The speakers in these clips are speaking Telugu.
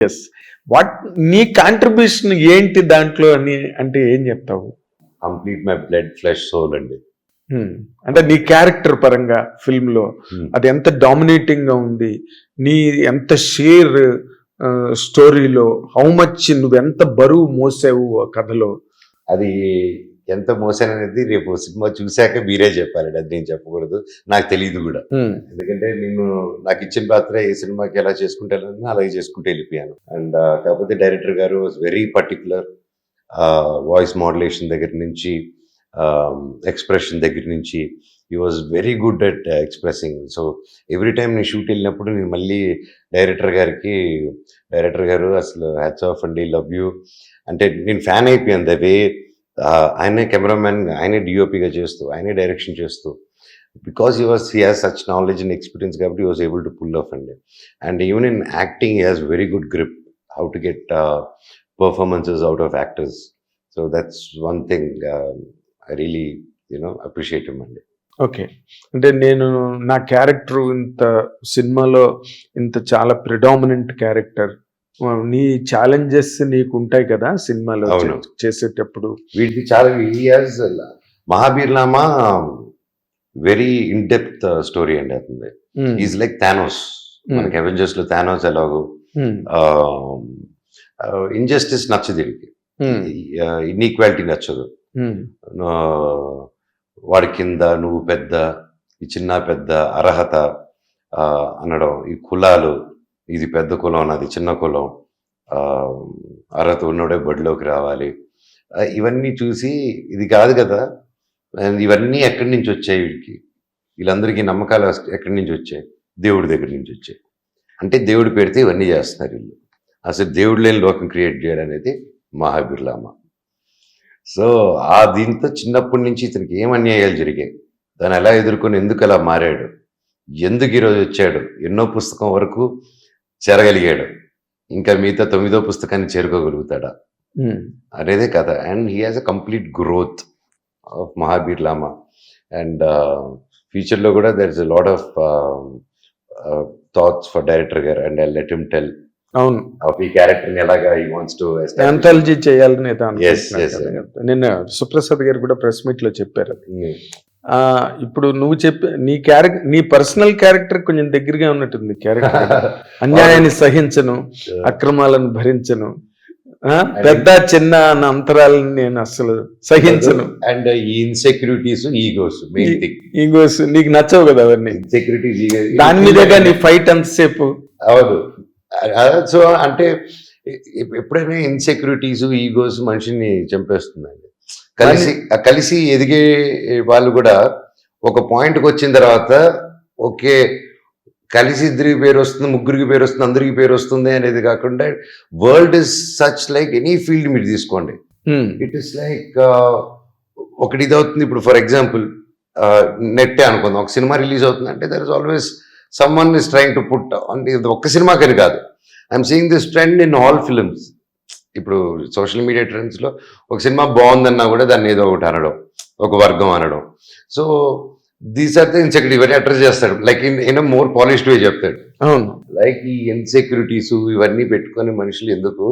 ఎస్. వాట్ నీ కాంట్రిబ్యూషన్ ఏంటి దాంట్లో అని అంటే ఏం చెప్తావు? Complete my blood flesh soul అండి. అంటే నీ క్యారెక్టర్ పరంగా ఫిల్మ్ లో అది ఎంత డామినేటింగ్ గా ఉంది, నీ ఎంత షేర్ స్టోరీలో, హౌ మచ్ నువ్వు ఎంత బరువు మోసావు ఆ కథలో? అది ఎంత మోసాను అనేది రేపు సినిమా చూశాక మీరే చెప్పాలండి, అది నేను చెప్పకూడదు, నాకు తెలియదు కూడా. ఎందుకంటే నేను నాకు ఇచ్చిన పాత్ర ఏ సినిమాకి ఎలా చేసుకుంటే అలాగే చేసుకుంటూ వెళ్ళిపోయాను. అండ్ కాకపోతే డైరెక్టర్ గారు was very particular. Voice modulation దగ్గర నుంచి, ఎక్స్ప్రెషన్ దగ్గర నుంచి he was very good at expressing. So every time నేను షూట్ వెళ్ళినప్పుడు నేను మళ్ళీ డైరెక్టర్ గారు అసలు హ్యాట్స్ ఆఫ్ అండి, లవ్ యూ అంటే నేను ఫ్యాన్ అయిపోయాను. ద వే ఆయనే కెమెరామ్యాన్, ఆయనే డిఓపిగా చేస్తూ, ఆయనే డైరెక్షన్ చేస్తూ, because he has such knowledge and experience కాబట్టి he was able to pull off అండి. And even in acting he has very good grip how to get performances out of actors. So that's one thing I really appreciate him అండి. ఓకే. అంటే నేను నా క్యారెక్టర్ ఇంత సినిమాలో ఇంత చాలా ప్రిడామినెంట్ క్యారెక్టర్, నీ ఛాలెంజెస్ నీకు ఉంటాయి కదా సినిమాలో చేసేటప్పుడు? వీటికి చాలా మహాబీర్నామా వెరీ ఇన్ డెప్త్ స్టోరీ అండి. అతనిది ఈజ్ లైక్ థానోస్. మనకి అవెంజర్స్ లో థానోస్ ఎలాగో ఇంజస్టిస్ నచ్చదు వీడికి, ఇన్ఈక్వాలిటీ నచ్చదు. వాడి కింద నువ్వు పెద్ద, ఈ చిన్న పెద్ద, అర్హత అనడం, ఈ కులాలు, ఇది పెద్ద కులం నాది చిన్న కులం, అర్హత ఉన్నోడే బడిలోకి రావాలి, ఇవన్నీ చూసి ఇది కాదు కదా, ఇవన్నీ ఎక్కడి నుంచి వచ్చాయి వీడికి, వీళ్ళందరికీ నమ్మకాలు ఎక్కడి నుంచి వచ్చాయి? దేవుడి దగ్గర నుంచి వచ్చాయి. అంటే దేవుడు పెడితే ఇవన్నీ చేస్తున్నారు వీళ్ళు. అసలు దేవుడు లేని లోకం క్రియేట్ చేయడం అనేది మహాబీర్లామా. సో దీంతో చిన్నప్పటి నుంచి ఇతనికి ఏం అన్యాయాలు జరిగాయి, దాన్ని ఎలా ఎదుర్కొని ఎందుకు అలా మారాడు, ఎందుకు ఈరోజు వచ్చాడు, ఎన్నో పుస్తకం వరకు చేరగలిగాడు, ఇంకా మిగతా 9వ పుస్తకాన్ని చేరుకోగలుగుతాడా అనేదే కథ. And he has a complete growth of మహాబీర్లామా. అండ్ ఫ్యూచర్లో కూడా there is a lot of thoughts for director గారు. And I let him tell అవును ఈ క్యారెక్టర్ ఎలాగా హీ వాంట్స్ టు యాంథాలజీ చేయాలని నిన్న సుప్రసాద్ గారు కూడా ప్రెస్ మీట్ లో చెప్పారు. ఇప్పుడు నువ్వు నీ పర్సనల్ క్యారెక్టర్ కొంచెం దగ్గరగా ఉన్నట్టుంది క్యారెక్టర్. అన్యాయాన్ని సహించను, అక్రమాలను భరించను, పెద్ద చిన్న అన్న అంతరాలను నేను అసలు సహించను. అండ్ ఈ insecurities, egos, main thing. Egos నీకు నచ్చవు కదా అవన్నీ, ఇన్సెక్యూరిటీస్, దాని మీదగా నీ ఫైట్ అంతసేపు. అవును. సో అంటే ఎప్పుడైనా ఇన్సెక్యూరిటీస్, ఈగోస్ మనిషిని చంపేస్తుందండి. కలిసి ఎదిగే వాళ్ళు కూడా ఒక పాయింట్కి వచ్చిన తర్వాత ఓకే కలిసి ఇద్దరికి పేరు వస్తుంది, ముగ్గురికి పేరు వస్తుంది, అందరికి పేరు వస్తుంది అనేది కాకుండా world is such like any field మీరు తీసుకోండి, ఇట్ ఇస్ లైక్ ఒకటి ఇది అవుతుంది. ఇప్పుడు ఫర్ ఎగ్జాంపుల్ నెట్టే అనుకుందాం, ఒక సినిమా రిలీజ్ అవుతుంది అంటే there is always someone is trying to put అంటే ఒక్క సినిమాకని కాదు, I'm seeing this trend in all films. ఇప్పుడు సోషల్ మీడియా ట్రెండ్స్లో ఒక సినిమా బాగుందన్నా కూడా దాన్ని ఏదో ఒకటి అనడం, ఒక వర్గం అనడం. So these are the insecurity, ఇవన్నీ అడ్రస్ చేస్తాడు like in more polished way చెప్తాడు. లైక్ ఈ ఇన్సెక్యూరిటీస్ ఇవన్నీ పెట్టుకొని మనుషులు ఎందుకు,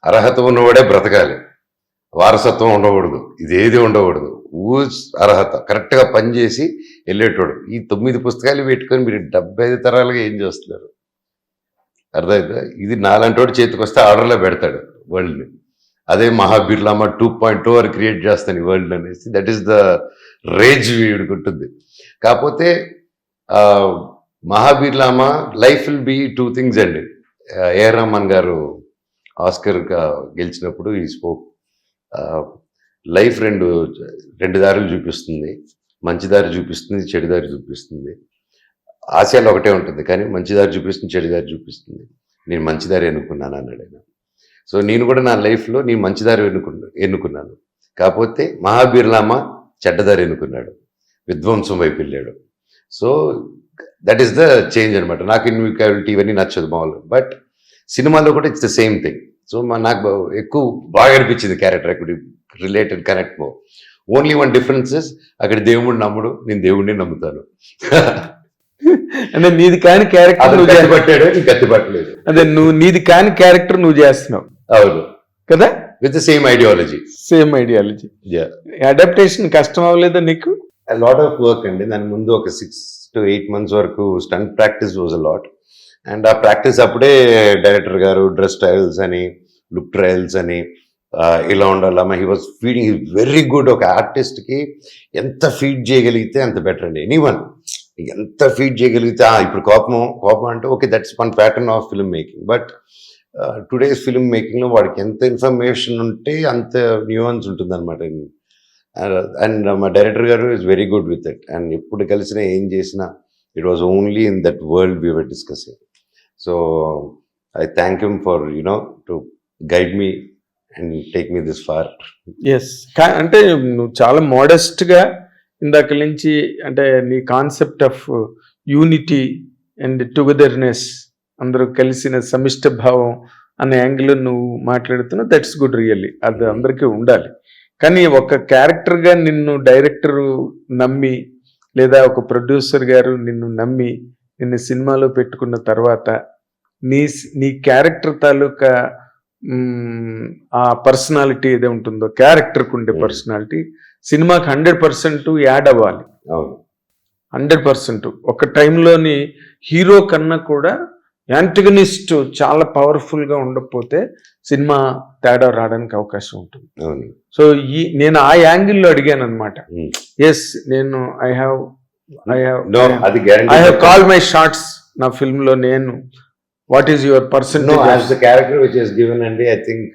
అర్హత ఉన్నవాడే బ్రతకాలి, వారసత్వం ఉండకూడదు, ఇదేది ఉండకూడదు, అర్హత కరెక్ట్గా పనిచేసి వెళ్ళేటోడు. ఈ 9 పుస్తకాలు పెట్టుకొని మీరు 75 తరాలుగా ఏం చేస్తున్నారు? అర్థమైందా? ఇది నాలంటోడు చేతికి వస్తే ఆర్డర్లో పెడతాడు వరల్డ్ని. అదే మహాబీర్లామా 2.0 అని క్రియేట్ చేస్తాను ఈ వరల్డ్ అనేసి, దట్ ఈస్ ద రేజ్ వీడికి ఉంటుంది. కాకపోతే మహాబీర్లామా లైఫ్ విల్ బీ 2 థింగ్స్ అండి. ఏఆర్ రెహమాన్ గారు ఆస్కర్గా గెలిచినప్పుడు ఈ స్పోక్ లైఫ్ రెండు దారులు చూపిస్తుంది, మంచి దారి చూపిస్తుంది, చెడు దారి చూపిస్తుంది. ఆశయాలు ఒకటే ఉంటుంది కానీ మంచి దారి చూపిస్తుంది, చెడు దారి చూపిస్తుంది. నేను మంచి దారి ఎన్నుకున్నాను అన్నాడు ఆయన. సో నేను కూడా నా లైఫ్లో నేను మంచి దారి ఎన్నుకున్నాను. కాకపోతే మహాబీర్లామా చెడ్డదారి ఎన్నుకున్నాడు, విధ్వంసం వైపు వెళ్ళాడు. So that is the change అనమాట. నాకు ఇన్విక్వాలిటీ ఇవన్నీ నచ్చదు మామూలు, బట్ సినిమాలో కూడా it's the same thing. So నాకు ఎక్కువ బాగా అనిపించింది క్యారెక్టర్, అక్కడ రిలేటెడ్ కనెక్ట్ మో. ఓన్లీ వన్ డిఫరెన్సెస్, అక్కడ దేవుడిని నమ్ముడు, నేను దేవుడిని నమ్ముతాను. అంటే నీది కాని క్యారెక్టర్ అతను నువ్వు కత్తి పట్టాడు, ఈ కత్తి పట్టలేదు. అదే నువ్వు నీది కాని క్యారెక్టర్ నువ్వు చేస్తున్నావు అవును, కదా, with the same ideology. Same ideology. Adaptation కష్టం అవ్వలేదా నీకు? లాట్ ఆఫ్ వర్క్ అండి. దాని ముందు ఒక 6 to 8 months వరకు stunt practice was a lot. And ఆ ప్రాక్టీస్ అప్పుడే డైరెక్టర్ గారు డ్రెస్ ట్రయల్స్ అని, లుక్ ట్రయల్స్ అని, ఇలా ఉండాలమ్మా, he was feeding, he very good. ఒక ఆర్టిస్ట్కి ఎంత ఫీడ్ చేయగలిగితే అంత బెటర్ అండి. ఎనీవన్ ఎంత ఫీడ్ చేయగలిగితే, ఇప్పుడు కోపం అంటే okay, that's one pattern of film making. But today's film మేకింగ్లో వాడికి ఎంత ఇన్ఫర్మేషన్ ఉంటే అంత న్యూయాన్స్ ఉంటుంది అనమాట. అండ్ మా డైరెక్టర్ గారు is very good with it. And ఎప్పుడు కలిసినా ఏం చేసినా it was only in that world we were discussing. So I thank him for to guide me and take me this far. Yes, అంటే నువ్వు చాలా మోడెస్ట్గా ఇందాక నుంచి, అంటే నీ concept of unity and togetherness, అందరూ కలిసిన సమిష్ట భావం అనే యాంగిల్ నువ్వు మాట్లాడుతున్నావు. దట్స్ గుడ్ రియల్లీ, అది అందరికీ ఉండాలి. కానీ ఒక క్యారెక్టర్గా నిన్ను డైరెక్టర్ నమ్మి, లేదా ఒక ప్రొడ్యూసర్ గారు నిన్ను నమ్మి నిన్ను సినిమాలో పెట్టుకున్న తర్వాత నీ క్యారెక్టర్ తాలూకా ఆ పర్సనాలిటీ ఏదో ఉంటుందో, క్యారెక్టర్కి ఉండే పర్సనాలిటీ సినిమాకి 100% యాడ్ అవ్వాలి. అవును, 100%. ఒక టైంలోని హీరో కన్నా కూడా యాంటగనిస్ట్ చాలా పవర్ఫుల్గా ఉండకపోతే సినిమా తేడా రావడానికి అవకాశం ఉంటుంది. అవును. సో నేను ఆ యాంగిల్లో అడిగాను అనమాట. ఎస్, నేను I have call my shorts నా ఫిల్మ్ లో. నేను what is your percentage as the character which is given, and I think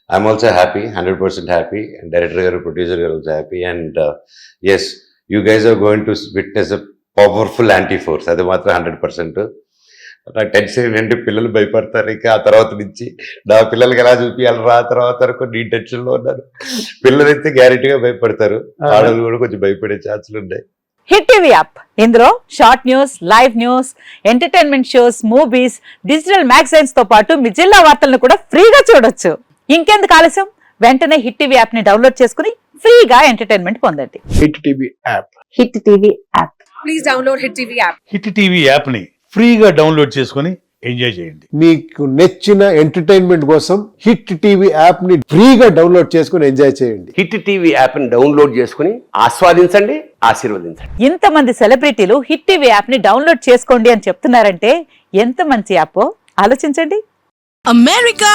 I'm also happy, 100% happy, and director garu, producer garu also happy, and yes, you guys are going to witness a powerful anti-force. అది మాత్రం 100%. నాకు టెన్షన్ ఏంటంటే పిల్లలు భయపడతారు. ఇక ఆ తర్వాత నుంచి నా పిల్లలకి ఎలా చూపించాలరా, ఆ తర్వాత వరకు నీ టెన్షన్లో ఉన్నారు. పిల్లలైతే గ్యారెంటీగా భయపడతారు, ఆడవాళ్ళు కూడా కొంచెం భయపడే ఛాన్సులు ఉన్నాయి. హిట్ టీవీ యాప్, ఇందులో short news, live news, entertainment shows, movies, digital magazines తో పాటు మీ జిల్లా వార్తలను కూడా ఫ్రీగా చూడొచ్చు. ఇంకెందుకు ఆలస్యం, వెంటనే హిట్ టీవీ యాప్ ని డౌన్లోడ్ చేసుకుని ఫ్రీగా ఎంటర్టైన్మెంట్ పొందండి. Hit TV app. Hit TV app. Please download hit TV app. Hit TV app ని ఫ్రీగా డౌన్లోడ్ చేసుకుని ఎంజాయ్ చేయండి. మీకు నచ్చిన ఎంటర్టైన్మెంట్ కోసం హిట్ టీవీ యాప్ ని ఫ్రీగా డౌన్లోడ్ చేసుకుని ఎంజాయ్ చేయండి. హిట్ టీవీ యాప్ ని డౌన్లోడ్ చేసుకుని ఆస్వాదించండి, ఆశీర్వదించండి. ఇంతమంది సెలబ్రిటీలు హిట్ టీవీ యాప్ ని డౌన్లోడ్ చేసుకోండి అని చెప్తున్నారంటే ఎంత మంచి యాప్ ఆలోచించండి. అమెరికా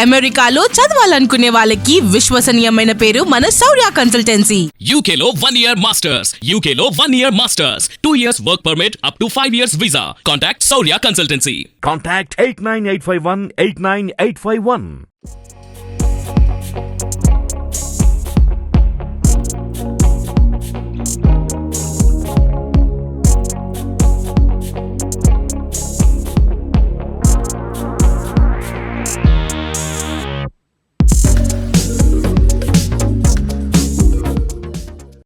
అమెరికాలో చదవాలనుకునే వాళ్ళకి విశ్వసనీయమైన పేరు మన శౌర్య కన్సల్టెన్సీ. UK లో 1 year masters. UK లో 1 year masters. 2 years work permit up to 5 years visa. Contact Saurya Consultancy. Contact 89851 89851.